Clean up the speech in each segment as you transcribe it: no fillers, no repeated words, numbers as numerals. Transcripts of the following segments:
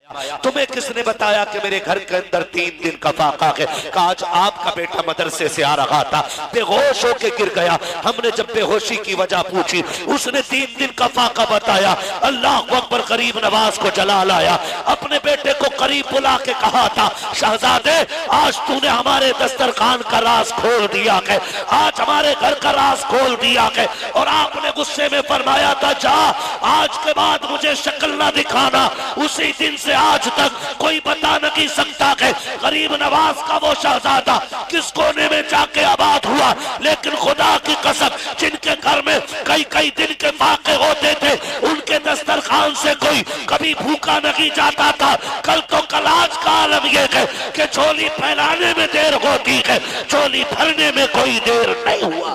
तुम्हें किसने बताया कि मेरे घर के अंदर 3 दिन का फाका है? आज आपका बेटा मदरसे से आ रहा था, बेहोश होके गिर गया। हमने जब बेहोशी की वजह पूछी, उसने 3 दिन का फाका बताया। अल्लाह अकबर, गरीब नवाज को जला लाया। अपने बेटे को करीब बुला के कहा था, शहजादे आज तूने हमारे दस्तरखान का राज खोल दिया है, आज हमारे घर का राज खोल दिया है। और आपने गुस्से में फरमाया था, जा आज के बाद मुझे शक्ल ना दिखाना। उसी दिन से आज तक कोई बता नहीं सकता है गरीब नवाज का वो शहजादा किस कोने में जाके आबाद हुआ। लेकिन खुदा की कसम, जिनके घर में कई कई दिन के फाके होते थे, उनके दस्तरखान से कोई कभी भूखा नहीं जाता था। कल तो कल आज का आलम यह है कि झोली फैलाने में देर होती है, झोली भरने में कोई देर नहीं हुआ।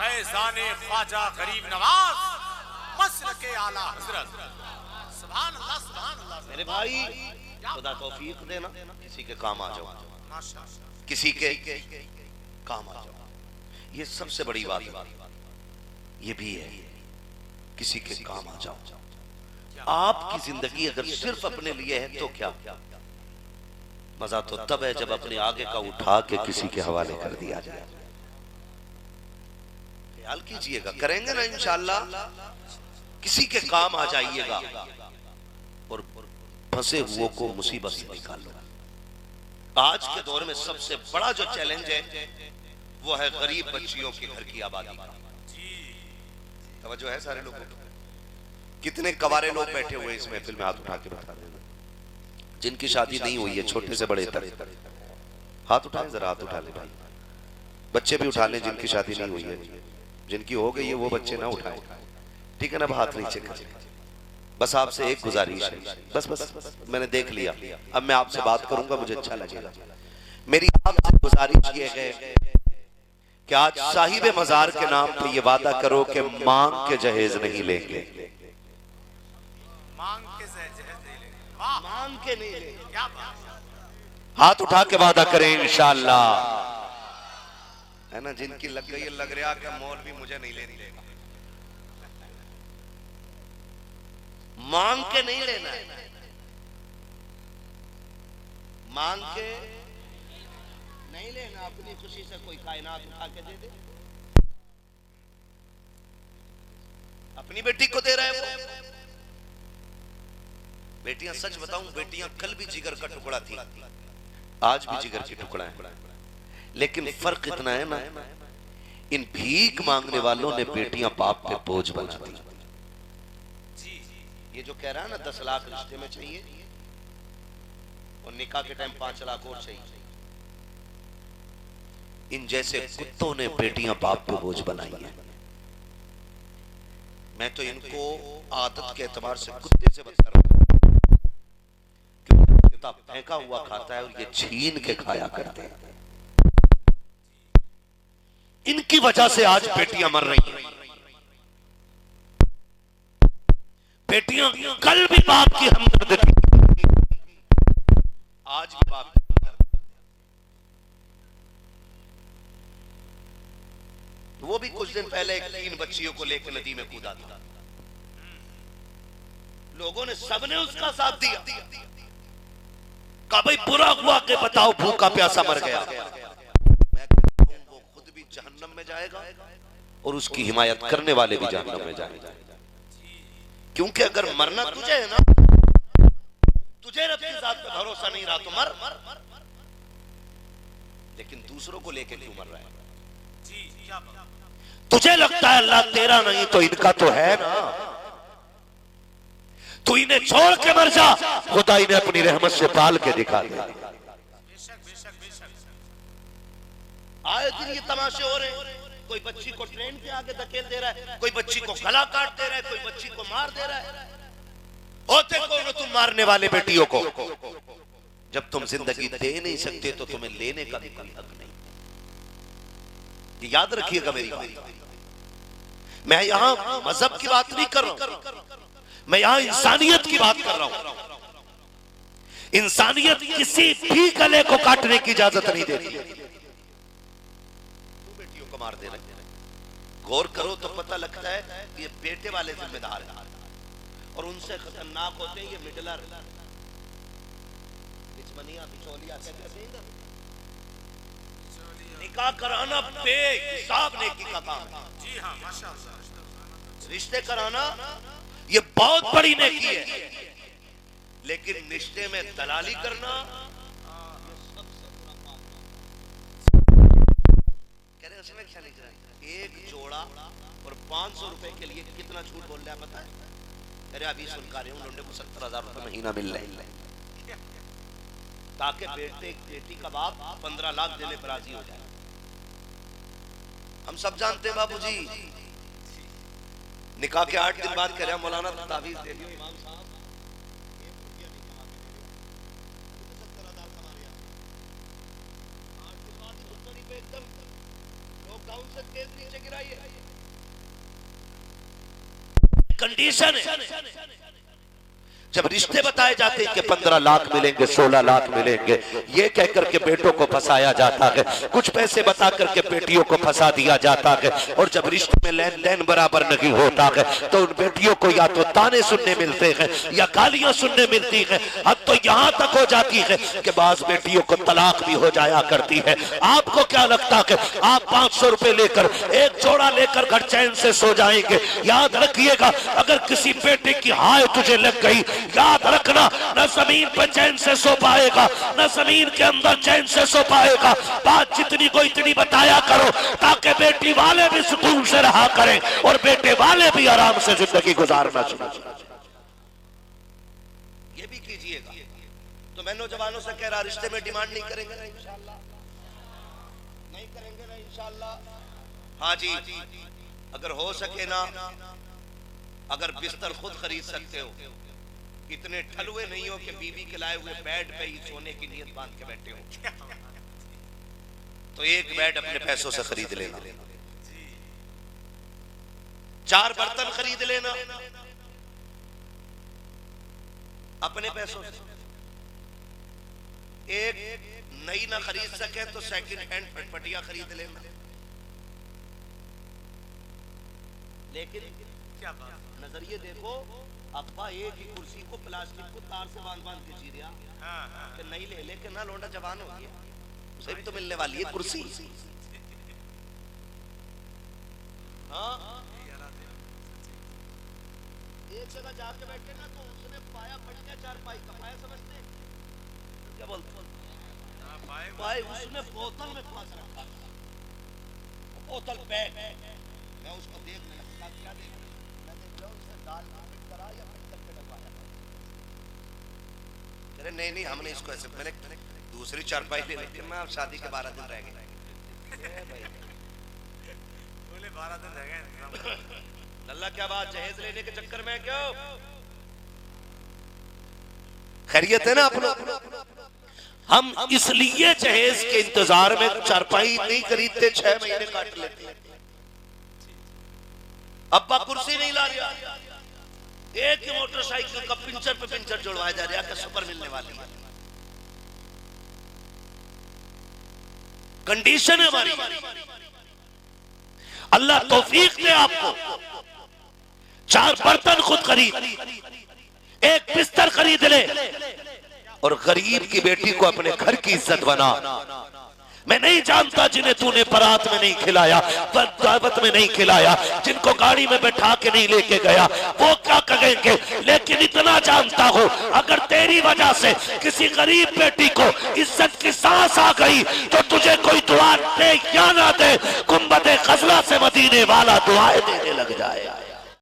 फैज़ाने ख्वाजा गरीब नवाज मसलके आला हज़रत। सुभान अल्लाह, सुभान अल्लाह। मेरे भाई खुदा तौफीक देना, किसी के काम आ जाओ, किसी के काम आ जाओ, ये सबसे बड़ी बात ये भी है, किसी के काम आ जाओ। आपकी जिंदगी अगर सिर्फ अपने लिए है तो क्या मजा तो तब है जब अपने आगे का उठा के किसी के हवाले कर दिया जाए। ख्याल कीजिएगा, करेंगे ना इंशाअल्लाह, किसी के काम आ जाइएगा और फंसे हुओं को मुसीबत से निकालो। आज के दौर में सबसे बड़ा जो चैलेंज है वो है गरीब बच्चियों के घर की आबादी का। तवज्जो है सारे लोगों को? कितने कवारे लोग बैठे हुए इस महफिल में, हाथ उठा के बता देना जिनकी शादी नहीं हुई है, छोटे से बड़े तक हाथ उठाएं, जरा हाथ उठा ले भाई। बच्चे भी उठा लें जिनकी शादी नहीं हुई है, जिनकी हो गई है वो बच्चे ना उठाएं, ठीक है ना? हाथ नीचे करें। बस आपसे एक गुजारिश है, बस बस मैंने देख लिया, अब मैं आपसे बात करूंगा, मुझे अच्छा लगेगा। मेरी आपसे गुजारिश ये है कि आज साहिब मजार के नाम पे ये वादा करो कि मांग के जहेज नहीं लेंगे, मांग के नहीं लेंगे। हाथ उठा के वादा करें इंशाअल्लाह, है ना? जिनकी लग गई लग रहा कि मौलवी मुझे नहीं लेनी, मांग के नहीं लेना है, मांग के नहीं लेना। अपनी खुशी से कोई कायनात उठा के दे दे, अपनी बेटी को दे रहे हैं। बेटियां, सच बताऊं, बेटियां कल भी जिगर का टुकड़ा थी, आज भी जिगर की टुकड़ा है। लेकिन फर्क इतना है ना, इन भीख मांगने वालों ने बेटियां बाप पे बोझ बना दी। ये जो कह रहा है ना 10 लाख रिश्ते में चाहिए और निकाह के टाइम 5 लाख और चाहिए, इन जैसे कुत्तों ने बेटियां बाप पे बोझ बनाई है। मैं तो इनको आदत के एतबार से कुत्ते से बदतर हूं, क्योंकि कुत्ता फेंका हुआ खाता है और ये छीन के खाया करते हैं। इनकी वजह से आज बेटियां मर रही हैं। बेटियां कल भी बाप की हमदर्द थी, आज भी बाप की हमदर्द। वो भी कुछ दिन पहले 3 बच्चियों को लेकर नदी में कूदा था, लोगों ने सबने उसका साथ दिया। कहा भाई बुरा हुआ कि बताओ भूखा प्यासा मर गया। मैं कहता हूं वो खुद भी जहन्नम में जाएगा और उसकी हिमायत करने वाले भी जहन्नम में जाएंगे। क्योंकि अगर मरना तुझे है ना, तुझे रब की जात पे भरोसा नहीं रहा तो मर, लेकिन दूसरों को लेके क्यों मर रहा है? तुझे लगता है अल्लाह तेरा नहीं तो इनका तो है ना, तू इन्हें छोड़ के मर जा, खुदा इन्हें अपनी रहमत से पाल के दिखा दे। आए दिन ये तमाशे हो रहे हैं, कोई बच्ची को ट्रेन के आगे धकेल दे रहा है, कोई बच्ची को गला काट दे रहा है, कोई बच्ची को मार दे रहा है। होते कौन हो तुम मारने वाले बेटियों को? जब तुम जिंदगी दे नहीं सकते तो तुम्हें लेने का भी कोई हक नहीं। ये याद रखिएगा मेरी बात। मैं यहां मजहब की बात नहीं कर रहा हूं, मैं यहां इंसानियत की बात कर रहा हूं। इंसानियत किसी भी गले को काटने की इजाजत नहीं देती। बेटियों को मार दे रहे, गौर करो तो पता लगता है ये बेटे वाले जिम्मेदार हैं और उनसे खतरनाक होते हैं ये मिडलर, बिचमनिया बिचौलिया कहते हैं। निकाह कराना बेहिसाब नेकी का काम है। जी हाँ माशाअल्लाह। रिश्ते कराना ये बहुत बड़ी नेकी है, लेकिन रिश्ते में दलाली करना कह रहे उसमें क्या लिख रहा है, एक जोड़ा और 500 रुपए के लिए कितना झूठ बोल रहा है पता है? अरे अभी सुनका रहे हूँ लोंडे को 70,000 रुपए महीना मिल रहे हैं ताकि बेटी का बाप 15 लाख देने पर राजी हो जाए। हम सब जानते हैं बाबूजी, निकाह के 8 दिन बाद कह रहे हैं मौलाना तावीज दे दियो इमाम साहब, कंडीशन है जब रिश्ते बताए जाते हैं कि 15 लाख मिलेंगे 16 लाख मिलेंगे, ये कहकर के बेटों को फंसाया जाता है, कुछ पैसे बता करके बेटियों को फंसा दिया जाता है। और जब रिश्ते में लेन देन बराबर नहीं होता है तो उन बेटियों को या तो ताने सुनने मिलते हैं या गालियां सुनने मिलती हैं। अब तो यहां तक हो जाती है कि बाज बेटियों को तलाक भी हो जाया करती है। आपको क्या लगता है आप 500 रुपए लेकर एक जोड़ा लेकर घर चैन से सो जाएंगे? याद रखिएगा, अगर किसी बेटे की हाय तुझे लग गई, याद रखना न जमीन पर चैन से सो पाएगा न जमीन के अंदर चैन से सो पाएगा। बात जितनी को इतनी बताया करो ताकि बेटी वाले भी सुकून से रहा करें और बेटे वाले भी आराम से जिंदगी गुजारना चाहिए। ये भी कीजिएगा। तो मैं नौजवानों से कह रहा, रिश्ते में डिमांड नहीं करेंगे ना इंशाअल्लाह, नहीं करेंगे ना इंशाअल्लाह। हाँ जी, अगर हो सके ना, अगर बिस्तर खुद खरीद सकते हो, इतने ठलुए नहीं हो कि बीवी के लाए हुए बेड पे ही सोने की नीयत बांध के बैठे हो, तो एक बेड अपने पैसों से खरीद लेना, 4 बर्तन खरीद लेना अपने पैसों से। एक नई ना खरीद सके तो सेकंड हैंड फटफटिया खरीद लेना। लेकिन क्या बात, नजरिए देखो, अब्बा एक ही कुर्सी को प्लास्टिक को तार से बांध के ची दिया कि नहीं ले लेके ना लौंडा जवान हो गया, उसे भी तो मिलने वाली है कुर्सी। हाँ, एक जगह जाके बैठे ना तो उसने पाया पड़ गया, 4 पाई का पाया समझते क्या बोलते, पाए उसने बोतल में फांस रखा, बोतल पैक। मैं उसको देखने लगा, क्या देख रहा, मैं देख रहा हूँ उसने दाल करा या पिस्टल पे डलवाया। अरे नहीं नहीं, हमने इसको ऐसे, मैंने दूसरी 4 पाई ले ली, मैं शादी के 12 दिन रह गए। बोले 12 दिन रह गए। अल्लाह क्या बात, जहेज लेने के चक्कर में क्यों? खैरियत है ना अपना? हम इसलिए जहेज के इंतजार में चारपाई नहीं खरीदते, 6 महीने काट लेते हैं। अब्बा कुर्सी नहीं ला रहा, एक ही मोटरसाइकिल का पिंचर पे पिंचर जुड़वाया जा रहा है, सुपर मिलने वाली है। कंडीशन है हमारी, अल्लाह तौफीक दे आपको। 4 बर्तन खुद खरीद, एक बिस्तर खरीद ले और गरीब की बेटी को अपने घर की इज्जत बना। मैं नहीं जानता जिन्हें तूने बारात में नहीं खिलाया, दावत में नहीं खिलाया, जिनको गाड़ी में बैठा के नहीं लेके गया, वो क्या कहेंगे, लेकिन इतना जानता हूं अगर तेरी वजह से किसी गरीब बेटी को इज्जत की सांस आ गई तो तुझे कोई दुआ दे या ना दे, गुंबद खजला से मदीने वाला दुआएं देने लग जाए।